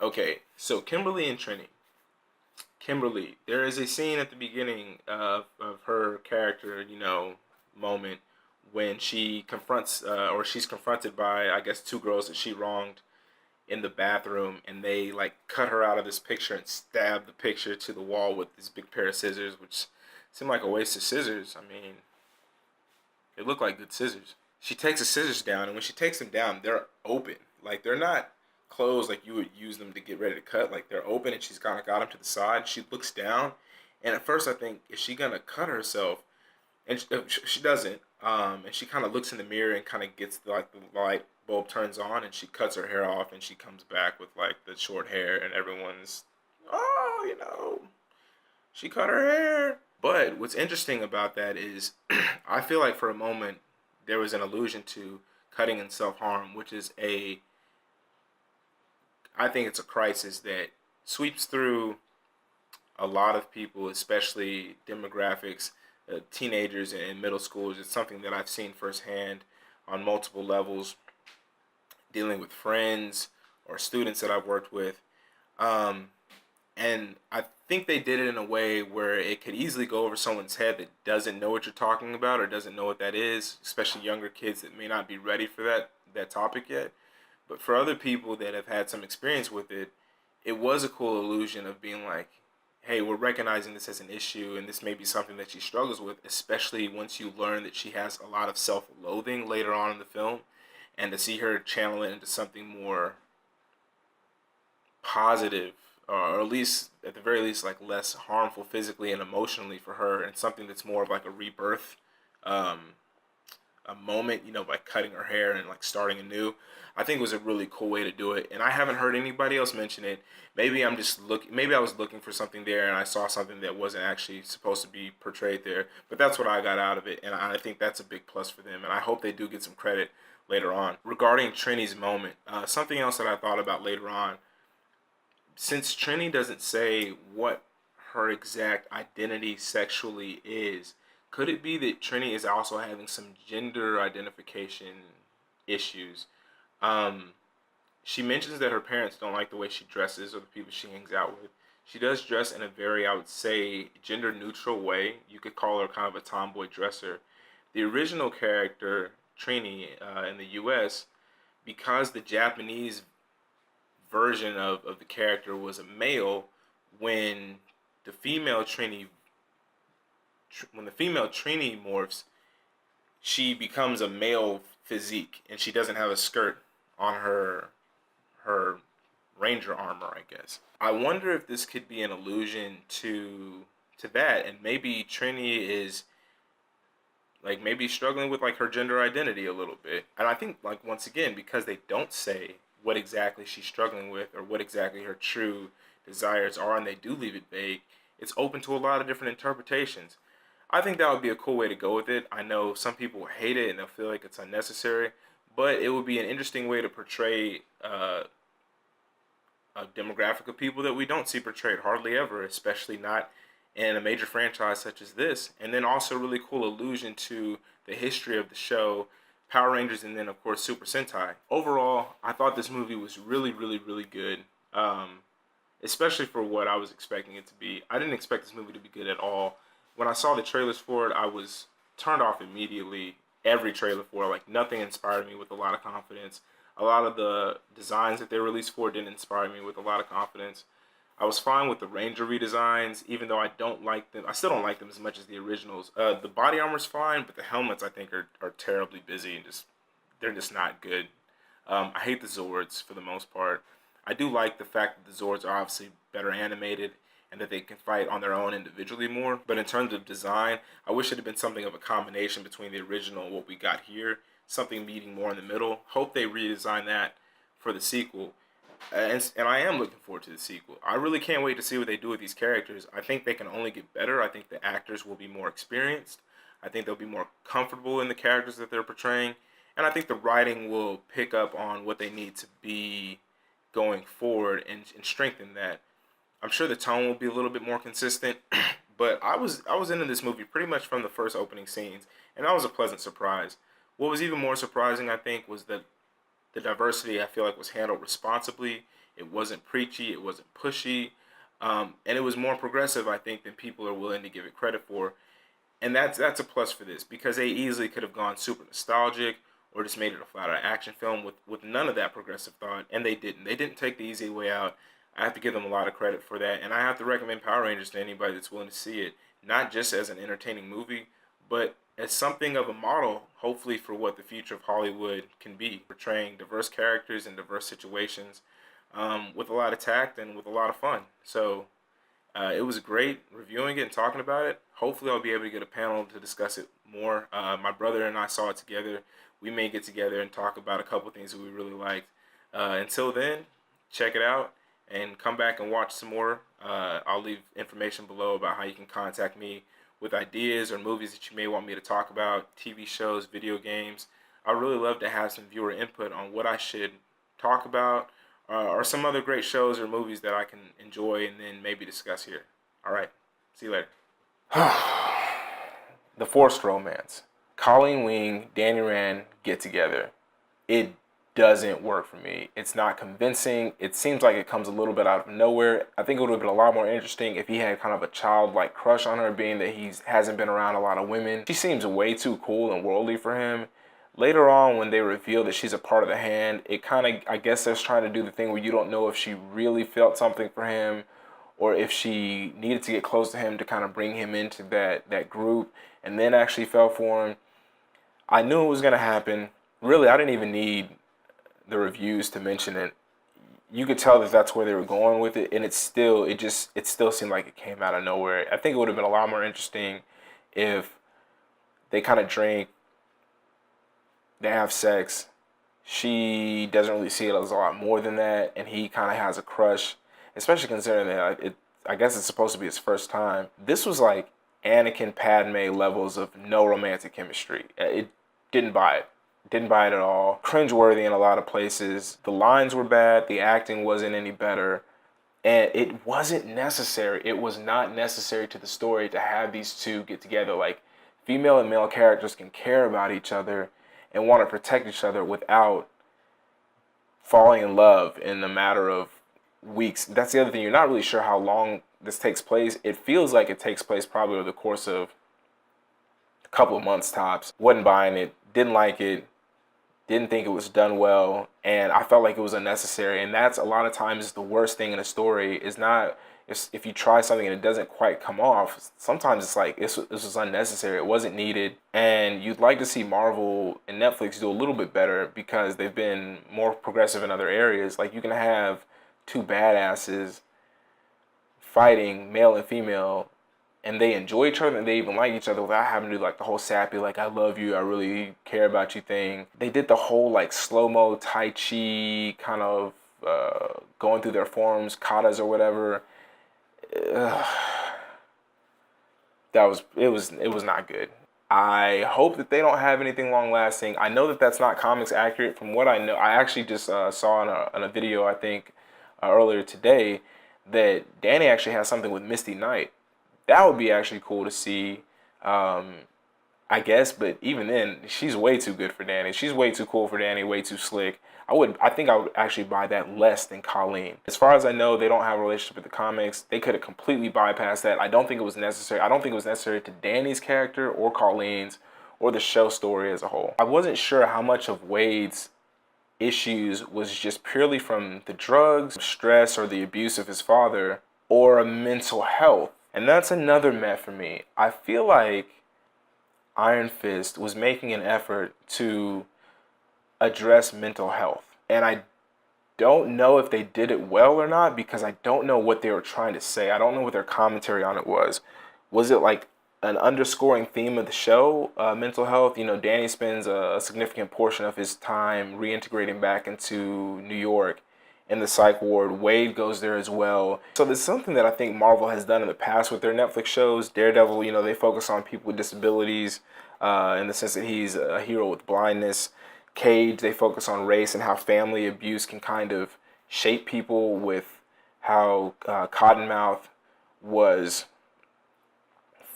Okay, so Kimberly and Trini. Kimberly, there is a scene at the beginning of her character, moment when she confronts, or she's confronted by, I guess, two girls that she wronged in the bathroom, and they like cut her out of this picture and stab the picture to the wall with this big pair of scissors, which seemed like a waste of scissors. I mean, they look like good scissors. She takes the scissors down, and when she takes them down, they're open. Like they're not closed like you would use them to get ready to cut. Like they're open, and she's kind of got them to the side. She looks down, and at first I think, is she gonna cut herself? And she doesn't. And she kind of looks in the mirror and kind of gets like the light bulb turns on, and she cuts her hair off, and she comes back with like the short hair, and everyone's, oh, she cut her hair. But what's interesting about that is, I feel like for a moment there was an allusion to cutting and self harm, which is I think it's a crisis that sweeps through a lot of people, especially demographics, teenagers and middle schoolers. It's something that I've seen firsthand on multiple levels, dealing with friends or students that I've worked with. Um, and I think they did it in a way where it could easily go over someone's head that doesn't know what you're talking about or doesn't know what that is, especially younger kids that may not be ready for that topic yet. But for other people that have had some experience with it, it was a cool illusion of being like, hey, we're recognizing this as an issue, and this may be something that she struggles with, especially once you learn that she has a lot of self-loathing later on in the film, and to see her channel it into something more positive, or at least at the very least like less harmful physically and emotionally for her, and something that's more of like a rebirth, um, a moment, by cutting her hair and like starting anew. I think it was a really cool way to do it, and I haven't heard anybody else mention it. Maybe I'm just looking. Maybe I was looking for something there, and I saw something that wasn't actually supposed to be portrayed there. But that's what I got out of it, and I think that's a big plus for them. And I hope they do get some credit later on. Regarding Trini's moment, something else that I thought about later on, since Trini doesn't say what her exact identity sexually is, could it be that Trini is also having some gender identification issues? Um, she mentions that her parents don't like the way she dresses or the people she hangs out with. She does dress in a very, I would say, gender neutral way. You could call her kind of a tomboy dresser. The original character, Trini, in the US, because the Japanese version of the character was a male, when the female Trini when the female Trini morphs, she becomes a male physique, and she doesn't have a skirt on her ranger armor, I guess. I wonder if this could be an allusion to that, and maybe Trini is like maybe struggling with like her gender identity a little bit. And I think like once again, because they don't say what exactly she's struggling with or what exactly her true desires are, and they do leave it vague, it's open to a lot of different interpretations. I think that would be a cool way to go with it. I know some people hate it and they'll feel like it's unnecessary, but it would be an interesting way to portray a demographic of people that we don't see portrayed hardly ever, especially not in a major franchise such as this. And then also really cool allusion to the history of the show, Power Rangers, and then of course Super Sentai. Overall, I thought this movie was really, really, really good. Especially for what I was expecting it to be. I didn't expect this movie to be good at all. When I saw the trailers for it, I was turned off immediately. Every trailer for it, like nothing inspired me with a lot of confidence. A lot of the designs that they released for it didn't inspire me with a lot of confidence. I was fine with the Ranger redesigns, even though I don't like them. I still don't like them as much as the originals. The body armor's fine, but the helmets I think are terribly busy and they're just not good. I hate the Zords for the most part. I do like the fact that the Zords are obviously better animated and that they can fight on their own individually more. But in terms of design, I wish it had been something of a combination between the original and what we got here. Something meeting more in the middle. Hope they redesign that for the sequel. And I am looking forward to the sequel. I really can't wait to see what they do with these characters. I think they can only get better. I think the actors will be more experienced. I think they'll be more comfortable in the characters that they're portraying. And I think the writing will pick up on what they need to be going forward and strengthen that. I'm sure the tone will be a little bit more consistent, but I was into this movie pretty much from the first opening scenes, and that was a pleasant surprise. What was even more surprising, I think, was that The diversity, I feel like, was handled responsibly. It wasn't preachy. It wasn't pushy. And it was more progressive, I think, than people are willing to give it credit for. And that's a plus for this, because they easily could have gone super nostalgic or just made it a flat out action film with none of that progressive thought, and they didn't. They didn't take the easy way out. I have to give them a lot of credit for that, and I have to recommend Power Rangers to anybody that's willing to see it, not just as an entertaining movie, but as something of a model, hopefully, for what the future of Hollywood can be, portraying diverse characters in diverse situations, with a lot of tact and with a lot of fun. So it was great reviewing it and talking about it. Hopefully, I'll be able to get a panel to discuss it more. My brother and I saw it together. We may get together and talk about a couple things that we really liked. Until then, check it out and come back and watch some more. I'll leave information below about how you can contact me with ideas or movies that you may want me to talk about, TV shows, video games. I really love to have some viewer input on what I should talk about, or some other great shows or movies that I can enjoy and then maybe discuss here. All right. See you later. The forced romance. Colleen Wing, Danny Rand get together. It doesn't work for me. It's not convincing. It seems like it comes a little bit out of nowhere. I think it would have been a lot more interesting if he had kind of a childlike crush on her, being that he hasn't been around a lot of women. She seems way too cool and worldly for him. Later on, when they reveal that she's a part of the Hand, it kind of, I guess they're trying to do the thing where you don't know if she really felt something for him or if she needed to get close to him to kind of bring him into that group and then actually fell for him. I knew it was going to happen. Really, I didn't even need the reviews to mention it. You could tell that that's where they were going with it, and it still seemed like it came out of nowhere. I think it would have been a lot more interesting if they kind of drink, they have sex. She doesn't really see it as a lot more than that, and he kind of has a crush, especially considering that I guess it's supposed to be his first time. This was like Anakin Padme levels of no romantic chemistry. It didn't buy it. Didn't buy it at all. Cringeworthy in a lot of places. The lines were bad. The acting wasn't any better. And it wasn't necessary. It was not necessary to the story to have these two get together. Like, female and male characters can care about each other and want to protect each other without falling in love in a matter of weeks. That's the other thing. You're not really sure how long this takes place. It feels like it takes place probably over the course of a couple of months tops. Wasn't buying it. Didn't like it. Didn't think it was done well, and I felt like it was unnecessary. And that's a lot of times the worst thing in a story is not if you try something and it doesn't quite come off. Sometimes it's like this was unnecessary. It wasn't needed, and you'd like to see Marvel and Netflix do a little bit better because they've been more progressive in other areas. Like, you can have two badasses fighting, male and female, and they enjoy each other and they even like each other without having to do like the whole sappy, like, I love you, I really care about you thing. They did the whole like slow-mo Tai Chi kind of going through their forms, katas or whatever. It was not good. I hope that they don't have anything long lasting. I know that that's not comics accurate. From what I know, I actually just saw in a video, I think earlier today, that Danny actually has something with Misty Knight. That would be actually cool to see, I guess. But even then, she's way too good for Danny. She's way too cool for Danny, way too slick. I think I would actually buy that less than Colleen. As far as I know, they don't have a relationship with the comics. They could have completely bypassed that. I don't think it was necessary. I don't think it was necessary to Danny's character or Colleen's or the show story as a whole. I wasn't sure how much of Wade's issues was just purely from the drugs, stress, or the abuse of his father, or a mental health. And that's another met for me. I feel like Iron Fist was making an effort to address mental health. And I don't know if they did it well or not, because I don't know what they were trying to say. I don't know what their commentary on it was. Was it like an underscoring theme of the show, mental health? You know, Danny spends a significant portion of his time reintegrating back into New York in the psych ward. Wade goes there as well. So there's something that I think Marvel has done in the past with their Netflix shows. Daredevil, you know, they focus on people with disabilities in the sense that he's a hero with blindness. Cage, they focus on race and how family abuse can kind of shape people, with how Cottonmouth was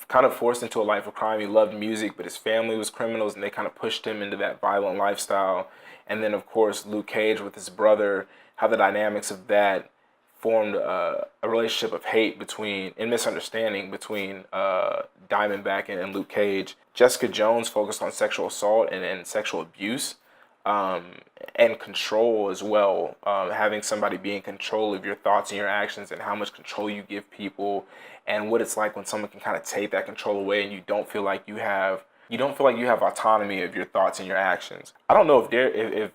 kind of forced into a life of crime. He loved music, but his family was criminals, and they kind of pushed him into that violent lifestyle. And then, of course, Luke Cage with his brother, how the dynamics of that formed a relationship of hate and misunderstanding between Diamondback and Luke Cage. Jessica Jones focused on sexual assault and sexual abuse, and control as well. Having somebody be in control of your thoughts and your actions, and how much control you give people, and what it's like when someone can kind of take that control away, and you don't feel like you have autonomy of your thoughts and your actions. I don't know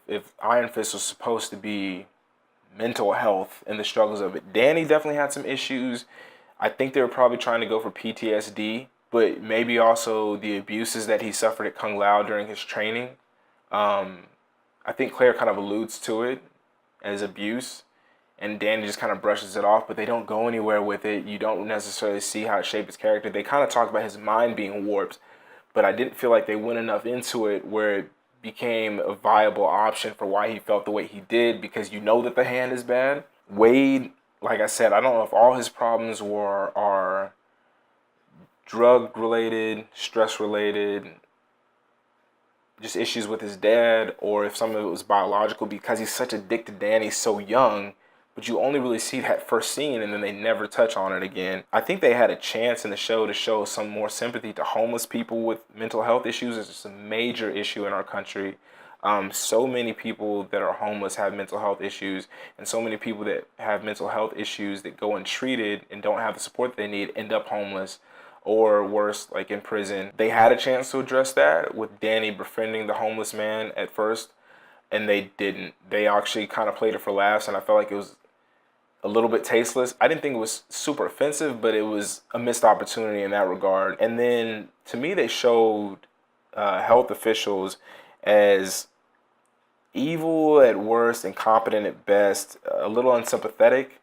if Iron Fist was supposed to be mental health and the struggles of it. Danny definitely had some issues. I think they were probably trying to go for PTSD, but maybe also the abuses that he suffered at Kung Lao during his training. I think Claire kind of alludes to it as abuse, and Danny just kind of brushes it off, but they don't go anywhere with it. You don't necessarily see how it shaped his character. They kind of talk about his mind being warped, but I didn't feel like they went enough into it where it became a viable option for why he felt the way he did, because you know that the hand is bad. Wade, like I said, I don't know if all his problems are drug related, stress related, just issues with his dad, or if some of it was biological, because he's such a dick to Danny so young, but you only really see that first scene and then they never touch on it again. I think they had a chance in the show to show some more sympathy to homeless people with mental health issues. It's just a major issue in our country. So many people that are homeless have mental health issues, and so many people that have mental health issues that go untreated and don't have the support they need end up homeless, or worse, like in prison. They had a chance to address that with Danny befriending the homeless man at first, and they didn't. They actually kind of played it for laughs, and I felt like it was a little bit tasteless. I didn't think it was super offensive, but it was a missed opportunity in that regard. And then, to me, they showed health officials as evil at worst, incompetent at best, a little unsympathetic,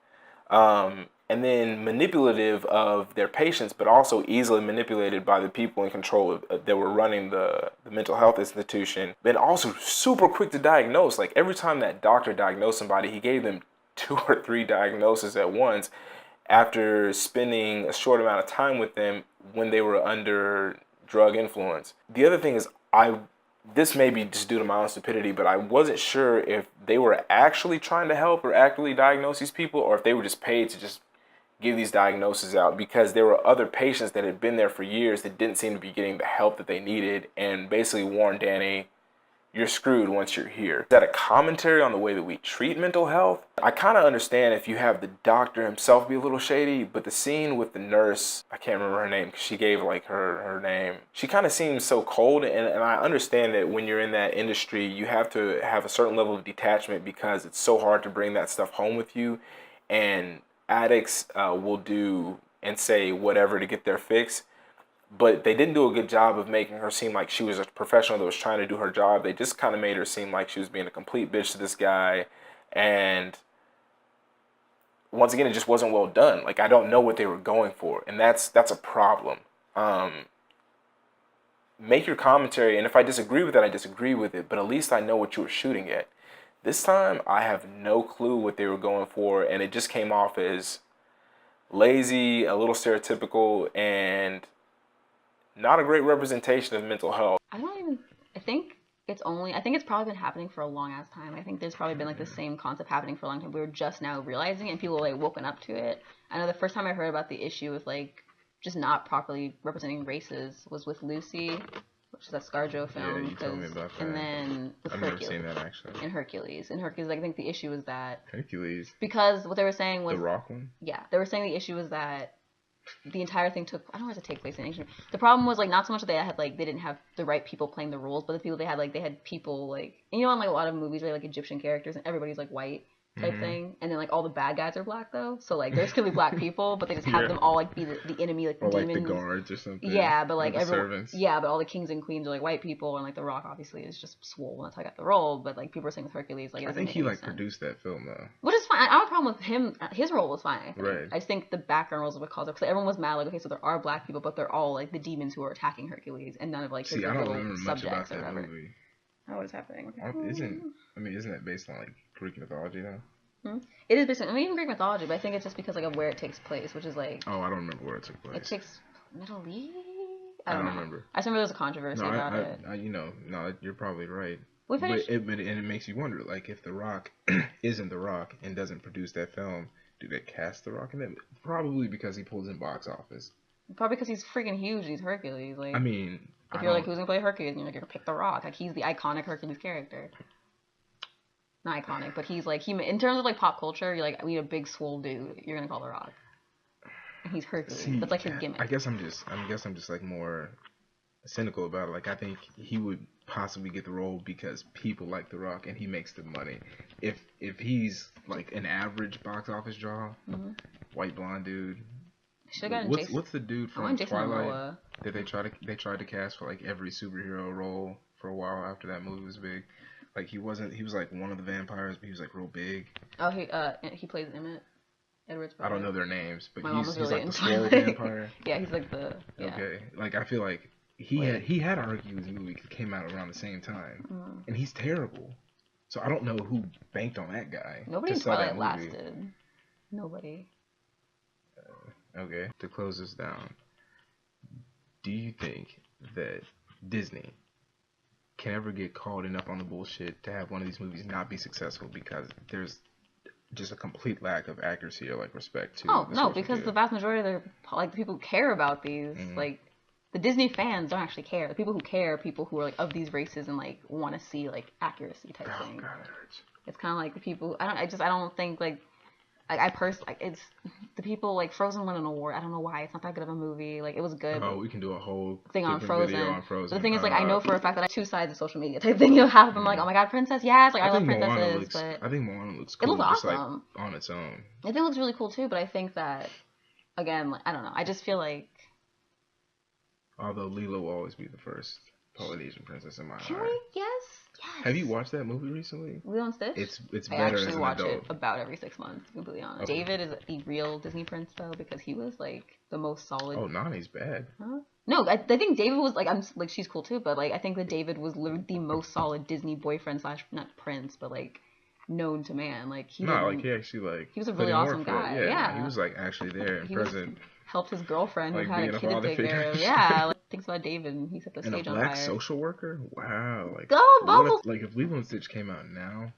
and then manipulative of their patients, but also easily manipulated by the people in control that were running the mental health institution. And also super quick to diagnose. Like, every time that doctor diagnosed somebody, he gave them 2 or 3 diagnoses at once after spending a short amount of time with them when they were under drug influence. The other thing is, this may be just due to my own stupidity, but I wasn't sure if they were actually trying to help or actively diagnose these people, or if they were just paid to just give these diagnoses out, because there were other patients that had been there for years that didn't seem to be getting the help that they needed, and basically warned Danny, you're screwed once you're here. Is that a commentary on the way that we treat mental health? I kind of understand if you have the doctor himself be a little shady, but the scene with the nurse, I can't remember her name because she gave like her name. She kind of seems so cold, and I understand that when you're in that industry, you have to have a certain level of detachment because it's so hard to bring that stuff home with you, and addicts will do and say whatever to get their fix. But they didn't do a good job of making her seem like she was a professional that was trying to do her job. They just kind of made her seem like she was being a complete bitch to this guy. And once again, it just wasn't well done. Like, I don't know what they were going for. And that's a problem. Make your commentary. And if I disagree with it, I disagree with it. But at least I know what you were shooting at. This time, I have no clue what they were going for. And it just came off as lazy, a little stereotypical, and not a great representation of mental health. I think it's probably been happening for a long ass time. I think there's probably been like the same concept happening for a long time. We were just now realizing it, and people like woken up to it. I know the first time I heard about the issue with like just not properly representing races was with Lucy, which is that ScarJo film. Yeah, you told me about that. And then with I've never seen that actually. In Hercules, I think the issue was that Hercules. Because what they were saying was the Rock one. Yeah, they were saying the issue was that the entire thing took, I don't know where to take place in ancient. The problem was like not so much that they had like they didn't have the right people playing the roles, but the people they had people like, and you know, in like a lot of movies they like Egyptian characters and everybody's like white type thing, and then like all the bad guys are black though, so like there's gonna be black people, but they just have them all like be the enemy, like the demons, like the guards or something. Yeah, but like servants. Yeah, but all the kings and queens are like white people, and like The Rock obviously is just swole, and that's how I got the role. But like people are saying with Hercules, like I think he like produced that film though, which is fine. I don't have a problem with him. His role was fine. Right. I just think the background roles of what caused it, because everyone was mad like, okay, so there are black people, but they're all like the demons who are attacking Hercules, and none of like his I don't remember much subjects about or that whatever. movie. Oh, what is happening? Isn't it based on like Greek mythology though? It is based on, even Greek mythology, but I think it's just because like of where it takes place, which is like. Oh, I don't remember where it took place. It takes Middle East? I I don't don't know. remember. I just remember there was a controversy No, about it. no, you're probably right. We finished. But it makes you wonder, like, if The Rock isn't The Rock and doesn't produce that film, do they cast The Rock in it? Probably because he pulls in box office. Probably because he's freaking huge. He's Hercules. Like, I mean, if you're like, who's gonna play Hercules? And you're like, you're gonna pick The Rock. Like, he's the iconic Hercules character. Not iconic, but he's like, in terms of like pop culture, you're like, we need a big swole dude. You're gonna call The Rock. And he's Hercules. See, That's like his gimmick. I guess I'm just like more cynical about it. Like, I think he would possibly get the role because people like The Rock and he makes the money. If he's like an average box office draw, white blonde dude. What's the dude from Twilight that they tried to cast for like every superhero role for a while after that movie was big? Like, he was like one of the vampires, but he was like real big. Oh, he plays Emmett. Edward's brother. I don't know their names, but he's really like the swole vampire. Yeah, he's like the Okay. Like, I feel like he had a Hercules movie that came out around the same time, and he's terrible. So I don't know who banked on that guy. Nobody in Twilight lasted. Nobody. Okay. To close this down, do you think that Disney can ever get called enough on the bullshit to have one of these movies not be successful because there's just a complete lack of accuracy or like respect to? Oh no, because the vast majority of the people who care about these, like the Disney fans don't actually care. The people who care are people who are like of these races and like want to see like accuracy type thing. God, that hurts. It's kind of like the people. I don't think like. It's the people like Frozen won an award. I don't know why. It's not that good of a movie. Like, it was good. Oh, we can do a whole thing on Frozen. But the thing is, like, I know for a fact that I have two sides of social media type thing. You know, half of them like, oh my god, princess, yes, like I love princesses. But I think Moana looks cool. It looks awesome. Just, like, on its own. I think it looks really cool too. But I think that again, like, I don't know. I just feel like. Although Lilo will always be the first Polynesian princess in my Can eye. we? Yes. Have you watched that movie recently? Lilo and Stitch? It's I better actually as an watch adult. it about every 6 months, to be completely honest. Okay. David is a real Disney prince, though, because he was, like, the most solid. Oh, Nani's bad. Huh? No, I think David was, like, she's cool, too, but, like, I think that David was literally the most solid Disney boyfriend / not prince, but, like, known to man. Like, he actually, like, he was a really awesome guy. Yeah. He was, like, actually there and present. Helped his girlfriend like, who had a kid to take care of. Yeah, like, thinks about David and he set the stage on fire. And a black social worker? Wow. Like, go, Bubble! Like, if Lilo and Stitch came out now,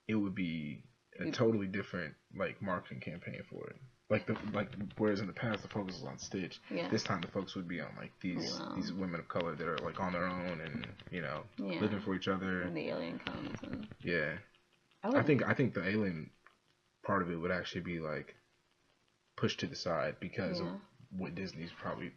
it would be a totally different, like, marketing campaign for it. Whereas in the past the focus was on Stitch, this time the focus would be on like these women of color that are like on their own and living for each other. And the alien comes and I think the alien part of it would actually be like pushed to the side because of what Disney's probably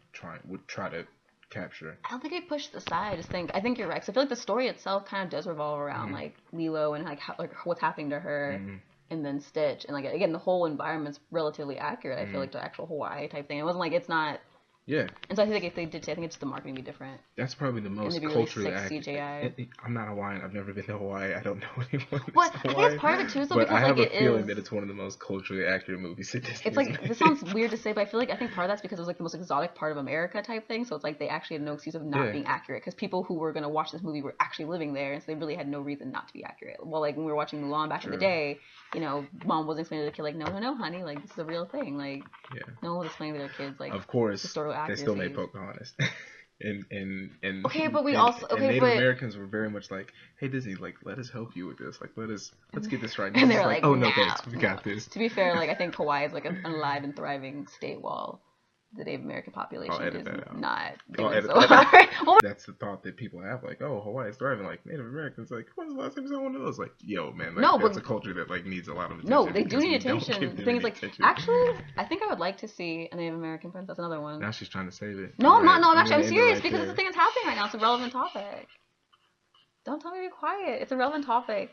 would try to capture. I don't think it pushed to the side. I think you're right. 'Cause I feel like the story itself kind of does revolve around like Lilo and like what's happening to her. And then Stitch, and like again, the whole environment's relatively accurate. I feel like the actual Hawaii type thing. It wasn't like it's not. Yeah. And so I think if they did, I think it's just the marketing would be different. That's probably the most culturally accurate. CGI. I'm not Hawaiian. I've never been to Hawaii. I don't know anyone. But I think it's part of it too, because I have like a feeling that it's one of the most culturally accurate movies that Disney's It's like made. This sounds weird to say, but I think part of that's because it was like the most exotic part of America type thing. So it's like they actually had no excuse of not being accurate because people who were gonna watch this movie were actually living there, and so they really had no reason not to be accurate. Well, like when we were watching Mulan back in the day, mom wasn't explaining to the kid like, no, honey, like this is a real thing. Like no one was explaining to their kids like. Of course, historical accuracy. They still made Pocahontas. and okay, but Native Americans were very much like, hey Disney, like let us help you with this, like let's get this right. And they're like, oh no, thanks, we got this. To be fair, like I think Hawaii is like an alive and thriving state, while the Native American population is not doing so hard. That's the thought that people have, like, oh, Hawaii is thriving, like Native Americans, like when's the last time someone knows? Like, yo, man, that's a culture that like needs a lot of attention. No, they do need attention. The thing is, like, actually, I think I would like to see a Native American princess. Another one. Now she's trying to save it. No, I'm not. No, I'm serious because it's the thing that's happening right now. It's a relevant topic. Don't tell me to be quiet. It's a relevant topic.